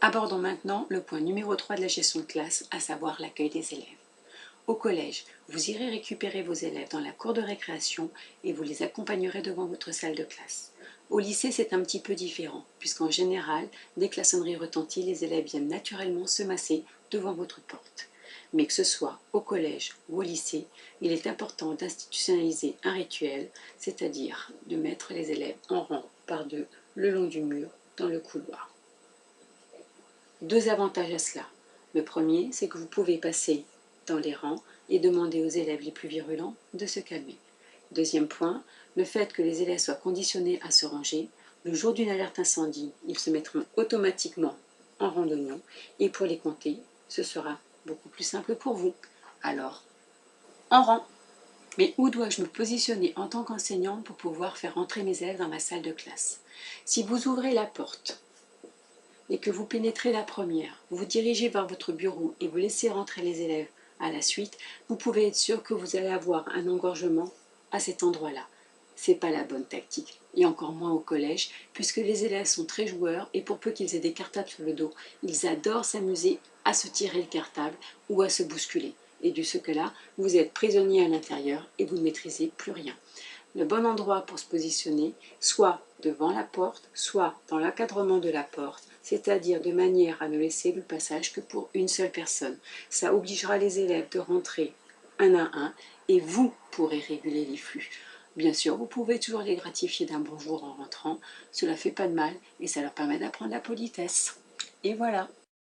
Abordons maintenant le point numéro 3 de la gestion de classe, à savoir l'accueil des élèves. Au collège, vous irez récupérer vos élèves dans la cour de récréation et vous les accompagnerez devant votre salle de classe. Au lycée, c'est un petit peu différent, puisqu'en général, dès que la sonnerie retentit, les élèves viennent naturellement se masser devant votre porte. Mais que ce soit au collège ou au lycée, il est important d'institutionnaliser un rituel, c'est-à-dire de mettre les élèves en rang par deux le long du mur dans le couloir. Deux avantages à cela. Le premier, c'est que vous pouvez passer dans les rangs et demander aux élèves les plus virulents de se calmer. Deuxième point, le fait que les élèves soient conditionnés à se ranger. Le jour d'une alerte incendie, ils se mettront automatiquement en rang d'oignon et pour les compter, ce sera beaucoup plus simple pour vous. Alors, en rang. Mais où dois-je me positionner en tant qu'enseignante pour pouvoir faire entrer mes élèves dans ma salle de classe? Si vous ouvrez la porte et que vous pénétrez la première, vous vous dirigez vers votre bureau et vous laissez rentrer les élèves à la suite, vous pouvez être sûr que vous allez avoir un engorgement à cet endroit-là. Ce n'est pas la bonne tactique, et encore moins au collège, puisque les élèves sont très joueurs et pour peu qu'ils aient des cartables sur le dos, ils adorent s'amuser à se tirer le cartable ou à se bousculer. Et de ce que là, vous êtes prisonnier à l'intérieur et vous ne maîtrisez plus rien. Le bon endroit pour se positionner, soit devant la porte, soit dans l'encadrement de la porte, c'est-à-dire de manière à ne laisser le passage que pour une seule personne. Ça obligera les élèves de rentrer un à un et vous pourrez réguler les flux. Bien sûr, vous pouvez toujours les gratifier d'un bonjour en rentrant, cela ne fait pas de mal et ça leur permet d'apprendre la politesse. Et voilà.